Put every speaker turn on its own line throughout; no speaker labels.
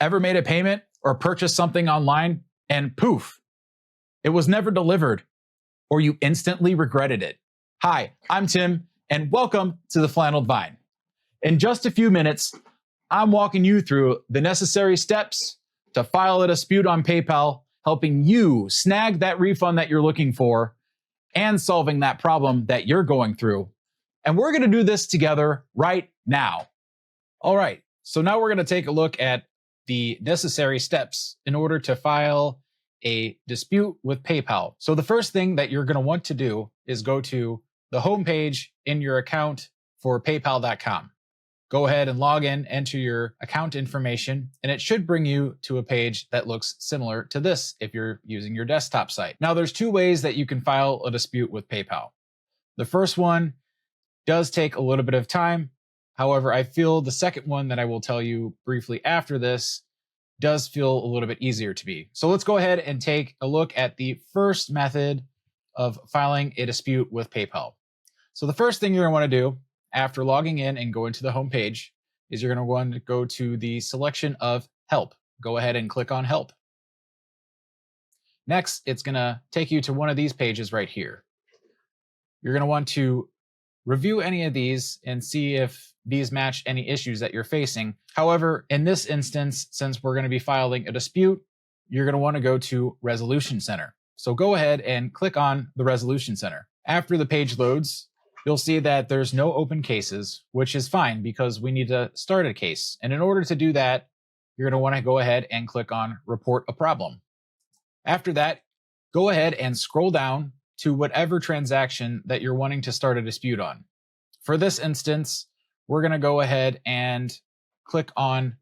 Ever made a payment or purchased something online and poof, it was never delivered, or you instantly regretted it? Hi, I'm Tim, and welcome to the Flannel Vine. In just a few minutes, I'm walking you through the necessary steps to file a dispute on PayPal, helping you snag that refund that you're looking for and solving that problem that you're going through. And we're going to do this together right now. All right, so now we're going to take a look at the necessary steps in order to file a dispute with PayPal. So the first thing that you're going to want to do is go to the homepage in your account for paypal.com. Go ahead and log in, enter your account information, and it should bring you to a page that looks similar to this if you're using your desktop site. Now, there's two ways that you can file a dispute with PayPal. The first one does take a little bit of time. However, I feel the second one that I will tell you briefly after this does feel a little bit easier to me. So let's go ahead and take a look at the first method of filing a dispute with PayPal. So the first thing you're going to want to do after logging in and going to the home page is you're going to want to go to the selection of Help. Go ahead and click on Help. Next, it's going to take you to one of these pages right here. You're going to want to review any of these and see if these match any issues that you're facing. However, in this instance, since we're going to be filing a dispute, you're going to want to go to Resolution Center. So go ahead and click on the Resolution Center. After the page loads, you'll see that there's no open cases, which is fine because we need to start a case. And in order to do that, you're going to want to go ahead and click on Report a Problem. After that, go ahead and scroll down to whatever transaction that you're wanting to start a dispute on. For this instance, we're going to go ahead and click on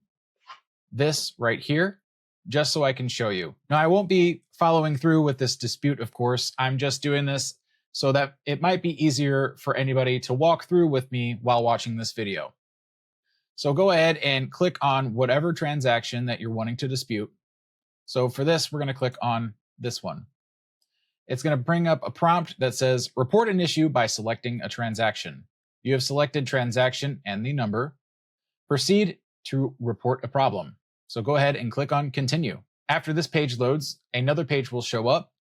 this right here, just so I can show you. Now, I won't be following through with this dispute, of course. I'm just doing this so that it might be easier for anybody to walk through with me while watching this video. So go ahead and click on whatever transaction that you're wanting to dispute. So for this, we're going to click on this one. It's going to bring up a prompt that says, report an issue by selecting a transaction. You have selected transaction and the number. Proceed to report a problem. So go ahead and click on continue. After this page loads, another page will show up,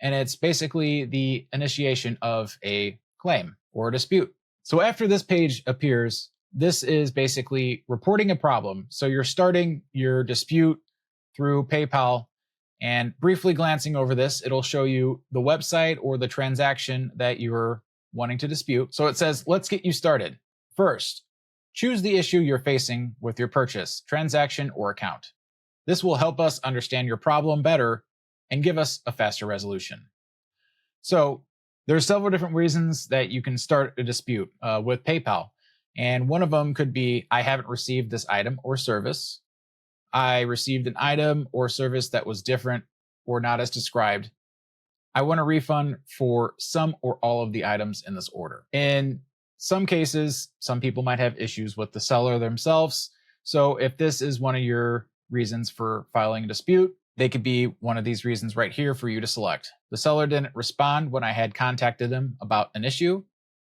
and it's basically the initiation of a claim or a dispute. So after this page appears, this is basically reporting a problem. So you're starting your dispute through PayPal, and briefly glancing over this, it'll show you the website or the transaction that you're wanting to dispute. So it says, let's get you started. First, choose the issue you're facing with your purchase, transaction, or account. This will help us understand your problem better and give us a faster resolution. So there's several different reasons that you can start a dispute with PayPal. And one of them could be, I haven't received this item or service. I received an item or service that was different or not as described. I want a refund for some or all of the items in this order. In some cases, some people might have issues with the seller themselves. So if this is one of your reasons for filing a dispute, they could be one of these reasons right here for you to select. The seller didn't respond when I had contacted them about an issue.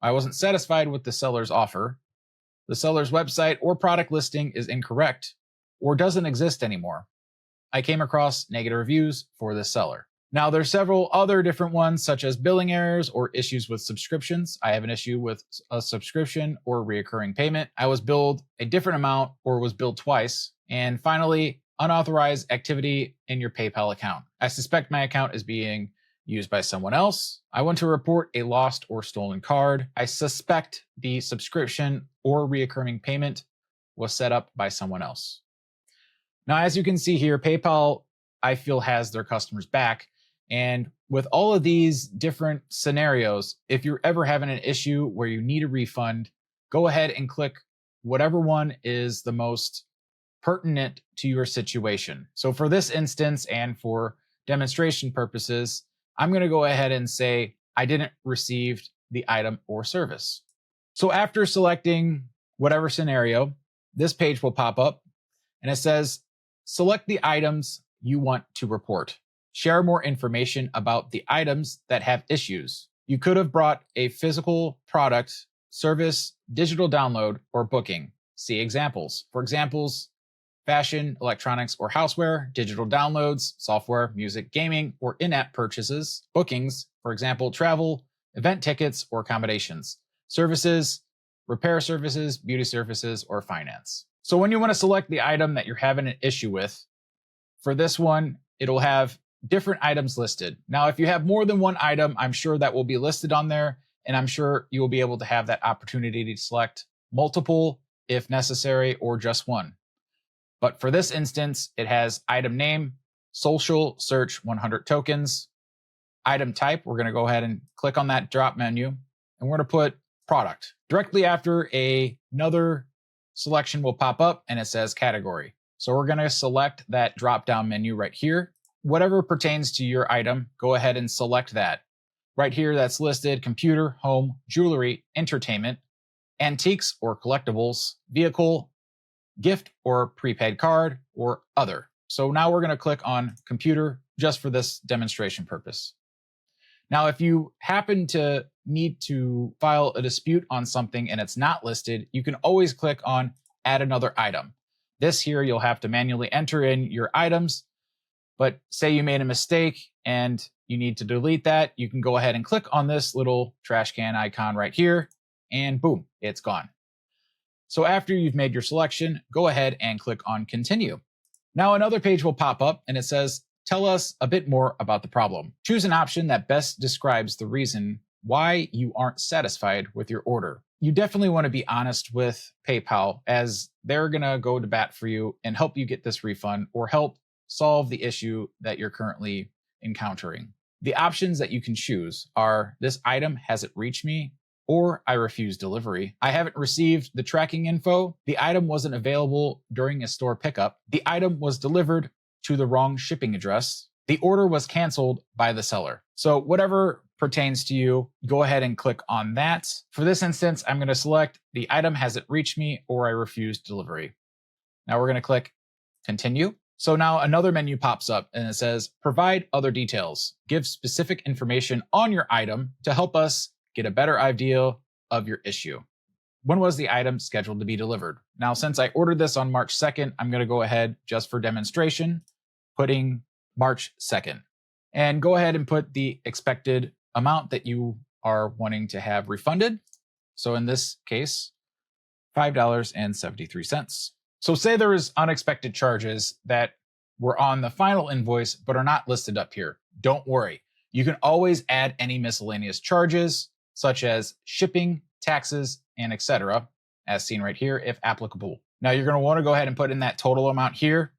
I wasn't satisfied with the seller's offer. The seller's website or product listing is incorrect or doesn't exist anymore. I came across negative reviews for this seller. Now, there's several other different ones, such as billing errors or issues with subscriptions. I have an issue with a subscription or reoccurring payment. I was billed a different amount or was billed twice. And finally, unauthorized activity in your PayPal account. I suspect my account is being used by someone else. I want to report a lost or stolen card. I suspect the subscription or reoccurring payment was set up by someone else. Now, as you can see here, PayPal, I feel, has their customers back. And with all of these different scenarios, if you're ever having an issue where you need a refund, go ahead and click whatever one is the most pertinent to your situation. So for this instance, and for demonstration purposes, I'm going to go ahead and say I didn't receive the item or service. So after selecting whatever scenario, this page will pop up and it says, select the items you want to report. Share more information about the items that have issues. You could have brought a physical product, service, digital download, or booking. See examples. For examples, fashion, electronics or houseware, digital downloads, software, music, gaming, or in-app purchases, bookings, for example, travel, event tickets or accommodations, services, repair services, beauty services, or finance. So when you want to select the item that you're having an issue with, for this one, it'll have different items listed. Now, if you have more than one item, I'm sure that will be listed on there, and I'm sure you will be able to have that opportunity to select multiple if necessary, or just one. But for this instance, it has item name, social, search 100 tokens, item type. We're going to go ahead and click on that drop menu, and we're going to put product. Directly after another selection will pop up and it says category. So we're going to select that drop down menu right here. Whatever pertains to your item, go ahead and select that. Right here, that's listed computer, home, jewelry, entertainment, antiques or collectibles, vehicle, gift or prepaid card, or other. So now we're going to click on computer just for this demonstration purpose. Now, if you happen to need to file a dispute on something and it's not listed, you can always click on add another item. This here, you'll have to manually enter in your items, but say you made a mistake and you need to delete that, you can go ahead and click on this little trash can icon right here, and boom, it's gone. So after you've made your selection, go ahead and click on continue. Now another page will pop up and it says, tell us a bit more about the problem. Choose an option that best describes the reason why you aren't satisfied with your order. You definitely want to be honest with PayPal, as they're going to go to bat for you and help you get this refund or help solve the issue that you're currently encountering. The options that you can choose are this item hasn't reached me, or I refuse delivery. I haven't received the tracking info. The item wasn't available during a store pickup. The item was delivered to the wrong shipping address. The order was canceled by the seller. So whatever pertains to you, go ahead and click on that. For this instance, I'm going to select the item hasn't reached me, or I refuse delivery. Now we're going to click continue. So now another menu pops up and it says provide other details. Give specific information on your item to help us get a better idea of your issue. When was the item scheduled to be delivered? Now, since I ordered this on March 2nd, I'm going to go ahead just for demonstration, putting March 2nd. And go ahead and put the expected amount that you are wanting to have refunded. So in this case, $5.73. So say there is unexpected charges that were on the final invoice but are not listed up here. Don't worry. You can always add any miscellaneous charges, such as shipping, taxes, and etc., as seen right here, if applicable. Now you're going to want to go ahead and put in that total amount here,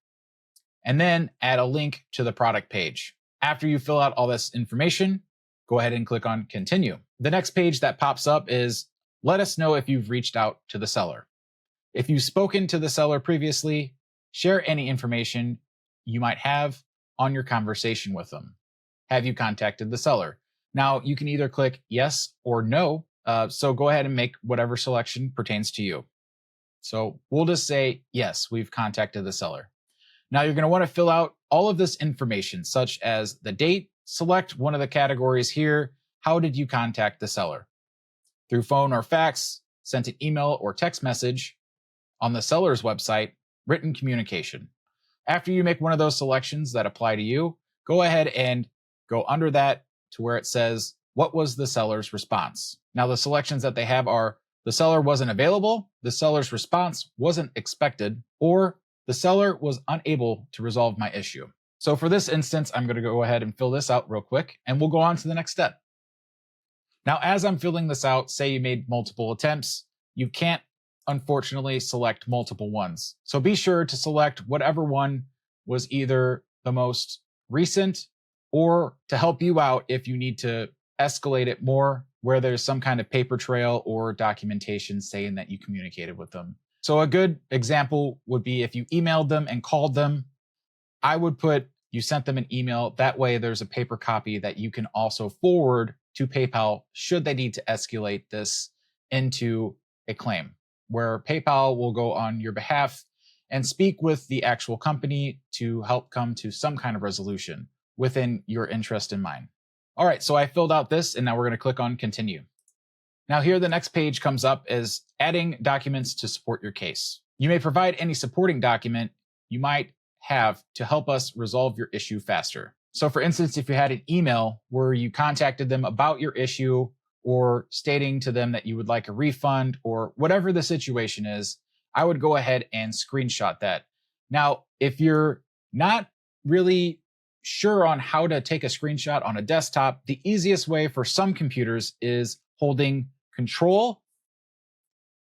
and then add a link to the product page. After you fill out all this information, go ahead and click on continue. The next page that pops up is let us know if you've reached out to the seller. If you've spoken to the seller previously, share any information you might have on your conversation with them. Have you contacted the seller? Now, you can either click yes or no, so go ahead and make whatever selection pertains to you. So we'll just say, yes, we've contacted the seller. Now you're going to want to fill out all of this information, such as the date, select one of the categories here. How did you contact the seller? Through phone or fax, sent an email or text message, on the seller's website, written communication. After you make one of those selections that apply to you, go ahead and go under that to where it says, what was the seller's response? Now the selections that they have are the seller wasn't available, the seller's response wasn't expected, or the seller was unable to resolve my issue. So for this instance, I'm going to go ahead and fill this out real quick, and we'll go on to the next step. Now, as I'm filling this out, say you made multiple attempts, you can't unfortunately select multiple ones. So be sure to select whatever one was either the most recent, or to help you out if you need to escalate it more, where there's some kind of paper trail or documentation saying that you communicated with them. So a good example would be if you emailed them and called them, I would put you sent them an email. That way there's a paper copy that you can also forward to PayPal should they need to escalate this into a claim, where PayPal will go on your behalf and speak with the actual company to help come to some kind of resolution within your interest in mind. All right, so I filled out this, and now we're going to click on continue. Now here, the next page comes up as adding documents to support your case. You may provide any supporting document you might have to help us resolve your issue faster. So for instance, if you had an email where you contacted them about your issue or stating to them that you would like a refund or whatever the situation is, I would go ahead and screenshot that. Now, if you're not really sure on how to take a screenshot on a desktop, the easiest way for some computers is holding Control,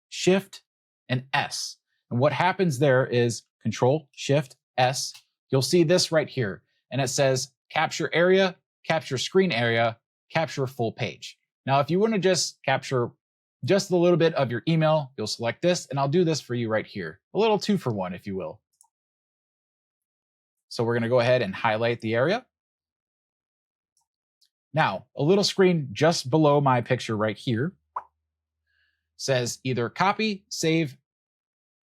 Shift, and S. And what happens there is Control, Shift, S. You'll see this right here. And it says capture area, capture screen area, capture full page. Now, if you want to just capture just a little bit of your email, you'll select this, and I'll do this for you right here. A little 2-for-1, if you will. So we're going to go ahead and highlight the area. Now, a little screen just below my picture right here says either copy, save,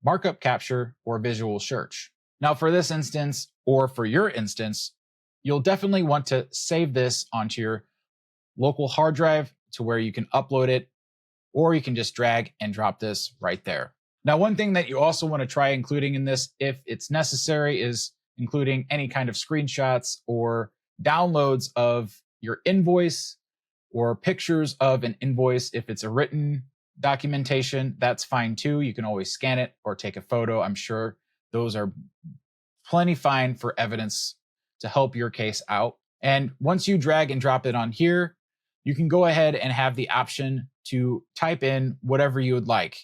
markup capture, or visual search. Now, for this instance, or for your instance, you'll definitely want to save this onto your local hard drive to where you can upload it, or you can just drag and drop this right there. Now, one thing that you also want to try including in this, if it's necessary, is including any kind of screenshots or downloads of your invoice or pictures of an invoice. If it's a written documentation, that's fine too. You can always scan it or take a photo. I'm sure those are plenty fine for evidence to help your case out. And once you drag and drop it on here, you can go ahead and have the option to type in whatever you would like.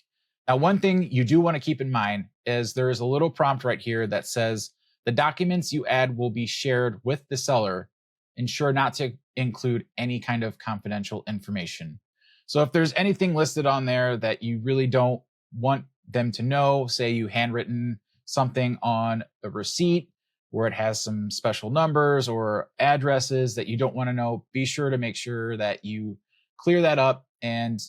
Now, one thing you do want to keep in mind is there is a little prompt right here that says the documents you add will be shared with the seller. Ensure not to include any kind of confidential information. So if there's anything listed on there that you really don't want them to know, say you handwritten something on a receipt where it has some special numbers or addresses that you don't want to know, be sure to make sure that you clear that up and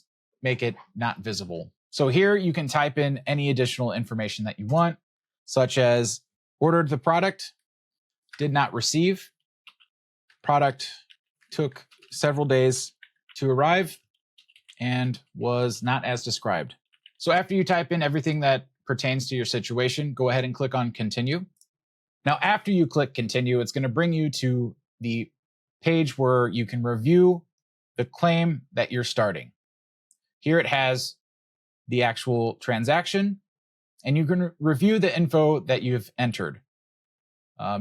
make it not visible. So here you can type in any additional information that you want, such as ordered the product, did not receive, product took several days to arrive, and was not as described. So after you type in everything that pertains to your situation, go ahead and click on continue. Now, after you click continue, it's going to bring you to the page where you can review the claim that you're starting. Here it has the actual transaction, and you can review the info that you've entered.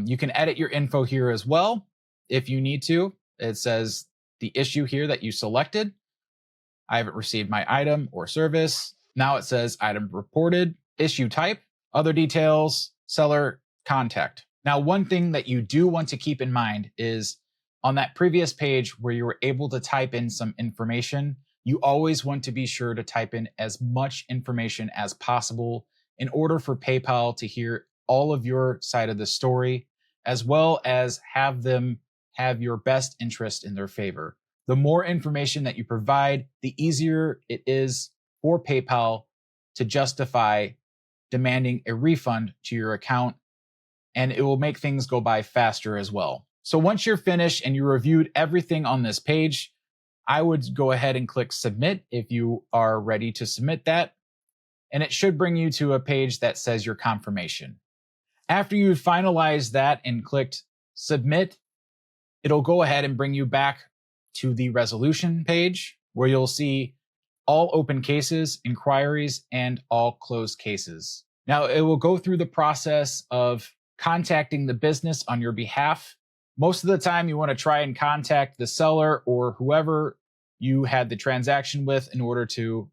You can edit your info here as well if you need to. It says the issue here that you selected. I haven't received my item or service. Now it says item reported, issue type, other details, seller, contact. Now, one thing that you do want to keep in mind is on that previous page where you were able to type in some information, you always want to be sure to type in as much information as possible in order for PayPal to hear all of your side of the story, as well as have them have your best interest in their favor. The more information that you provide, the easier it is for PayPal to justify demanding a refund to your account, and it will make things go by faster as well. So once you're finished and you reviewed everything on this page, I would go ahead and click submit if you are ready to submit that. And it should bring you to a page that says your confirmation. After you've finalized that and clicked submit, it'll go ahead and bring you back to the resolution page where you'll see all open cases, inquiries, and all closed cases. Now, it will go through the process of contacting the business on your behalf. Most of the time, you want to try and contact the seller or whoever you had the transaction with in order to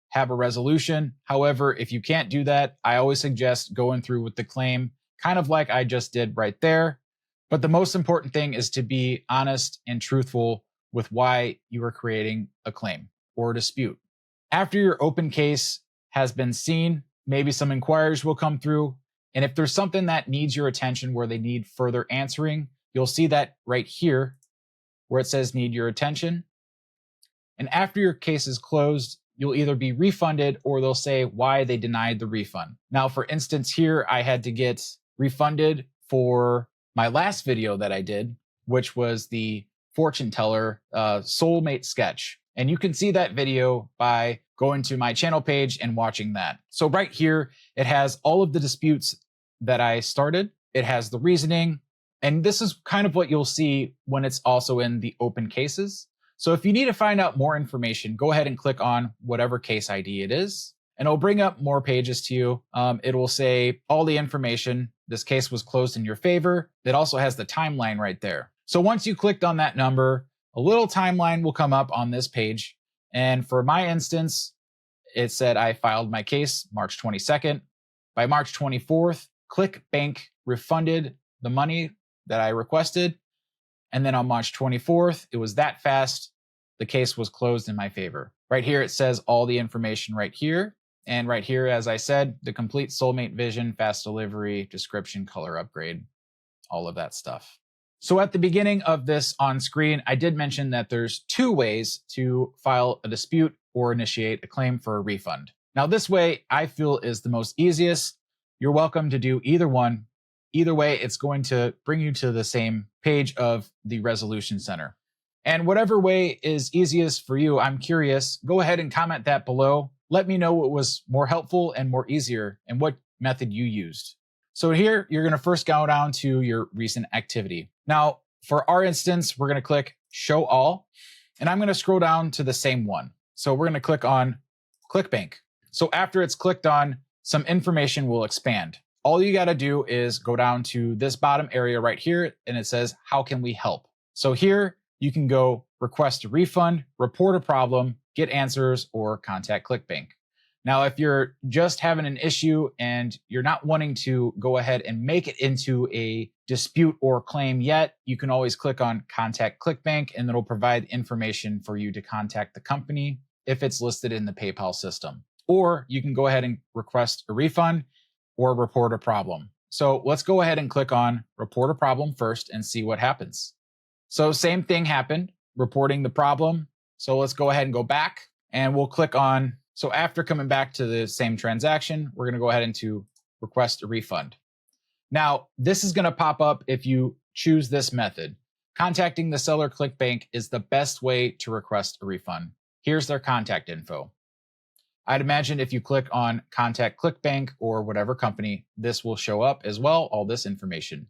have a resolution. However, if you can't do that, I always suggest going through with the claim, kind of like I just did right there. But the most important thing is to be honest and truthful with why you are creating a claim or a dispute. After your open case has been seen, maybe some inquiries will come through. And if there's something that needs your attention where they need further answering, you'll see that right here where it says need your attention. And after your case is closed, you'll either be refunded or they'll say why they denied the refund. Now, for instance, here I had to get refunded for my last video that I did, which was the fortune teller soulmate sketch. And you can see that video by going to my channel page and watching that. So right here, it has all of the disputes that I started. It has the reasoning. And this is kind of what you'll see when it's also in the open cases. So if you need to find out more information, go ahead and click on whatever case ID it is, and it'll bring up more pages to you. It will say all the information. This case was closed in your favor. It also has the timeline right there. So once you clicked on that number, a little timeline will come up on this page. And for my instance, it said I filed my case March 22nd. By March 24th, ClickBank refunded the money that I requested. And then on March 24th, it was that fast. The case was closed in my favor. Right here, it says all the information right here. And right here, as I said, the complete Soulmate Vision, fast delivery, description, color upgrade, all of that stuff. So at the beginning of this on screen, I did mention that there's two ways to file a dispute or initiate a claim for a refund. Now, this way I feel is the most easiest. You're welcome to do either one. Either way, it's going to bring you to the same page of the Resolution Center. And whatever way is easiest for you, I'm curious, go ahead and comment that below. Let me know what was more helpful and more easier and what method you used. So here, you're gonna first go down to your recent activity. Now, for our instance, we're gonna click Show All, and I'm gonna scroll down to the same one. So we're gonna click on ClickBank. So after it's clicked on, some information will expand. All you gotta do is go down to this bottom area right here, and it says, how can we help? So here, you can go request a refund, report a problem, get answers, or contact ClickBank. Now, if you're just having an issue and you're not wanting to go ahead and make it into a dispute or claim yet, you can always click on Contact ClickBank, and it'll provide information for you to contact the company if it's listed in the PayPal system. Or you can go ahead and request a refund or report a problem. So let's go ahead and click on Report a Problem first and see what happens. So same thing happened, reporting the problem. So let's go ahead and go back, and we'll click on, so after coming back to the same transaction, we're gonna go ahead and to request a refund. Now, this is gonna pop up if you choose this method. Contacting the seller ClickBank is the best way to request a refund. Here's their contact info. I'd imagine if you click on Contact ClickBank or whatever company, this will show up as well, all this information.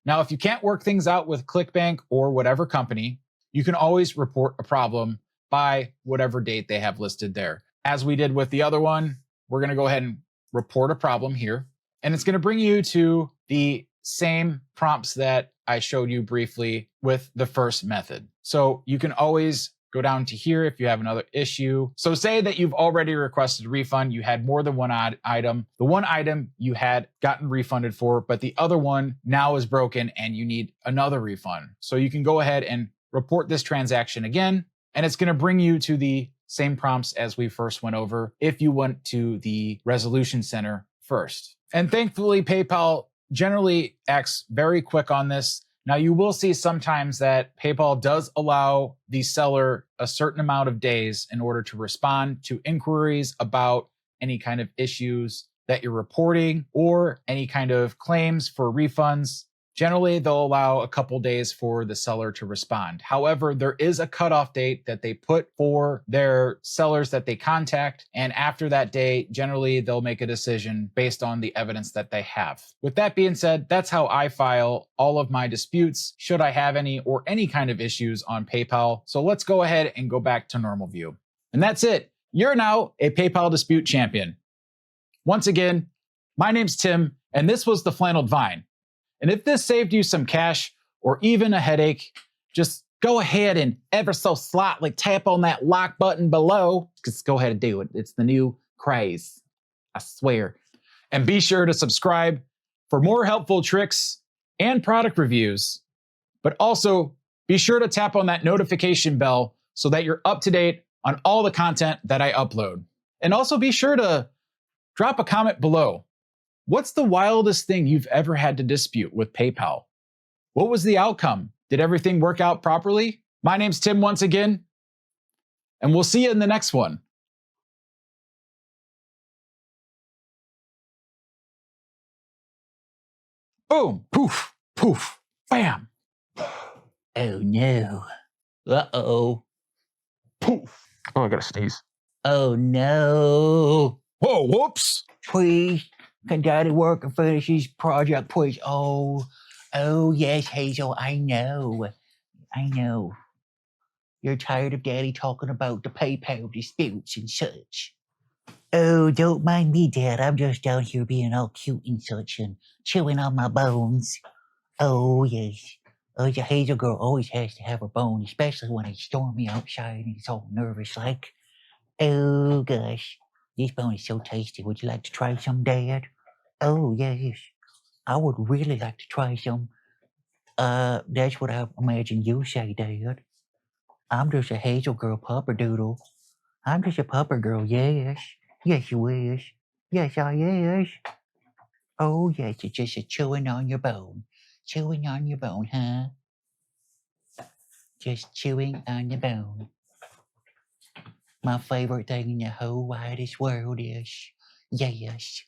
Now, if you can't work things out with ClickBank or whatever company, you can always report a problem by whatever date they have listed there. As we did with the other one, we're gonna go ahead and report a problem here, and it's gonna bring you to the same prompts that I showed you briefly with the first method. So you can always go down to here if you have another issue. So say that you've already requested a refund, you had more than one item. The one item you had gotten refunded for, but the other one now is broken and you need another refund. So you can go ahead and report this transaction again, and it's gonna bring you to the same prompts as we first went over if you went to the Resolution Center first. And thankfully, PayPal generally acts very quick on this. Now, you will see sometimes that PayPal does allow the seller a certain amount of days in order to respond to inquiries about any kind of issues that you're reporting or any kind of claims for refunds. Generally, they'll allow a couple days for the seller to respond. However, there is a cutoff date that they put for their sellers that they contact. And after that day, generally, they'll make a decision based on the evidence that they have. With that being said, that's how I file all of my disputes, should I have any or any kind of issues on PayPal. So let's go ahead and go back to normal view. And that's it. You're now a PayPal dispute champion. Once again, my name's Tim, and this was the Flanneled Vine. And if this saved you some cash or even a headache, just go ahead and ever so slightly tap on that like button below. Just go ahead and do it. It's the new craze, I swear. And be sure to subscribe for more helpful tricks and product reviews. But also be sure to tap on that notification bell so that you're up to date on all the content that I upload. And also be sure to drop a comment below. What's the wildest thing you've ever had to dispute with PayPal? What was the outcome? Did everything work out properly? My name's Tim once again, and we'll see you in the next one. Boom, poof, poof, bam.
Oh no. Uh-oh.
Poof. Oh, I gotta sneeze.
Oh no.
Whoa, whoops.
Please. Can Daddy work and finish his project, please? Oh, yes, Hazel, I know. You're tired of Daddy talking about the PayPal disputes and such. Oh, don't mind me, Dad. I'm just down here being all cute and such and chewing on my bones. Oh, yes. Oh, the Hazel girl always has to have her bone, especially when it's stormy outside and it's all nervous like. Oh, gosh. This bone is so tasty. Would you like to try some, Dad? Oh, yes. I would really like to try some. That's what I imagine you say, Dad. I'm just a Hazel girl pupper doodle. I'm just a pupper girl, yes. Yes, you is. Yes, I is. Oh, yes, it's just a chewing on your bone. Chewing on your bone, huh? Just chewing on your bone. My favorite thing in the whole widest world is, yes,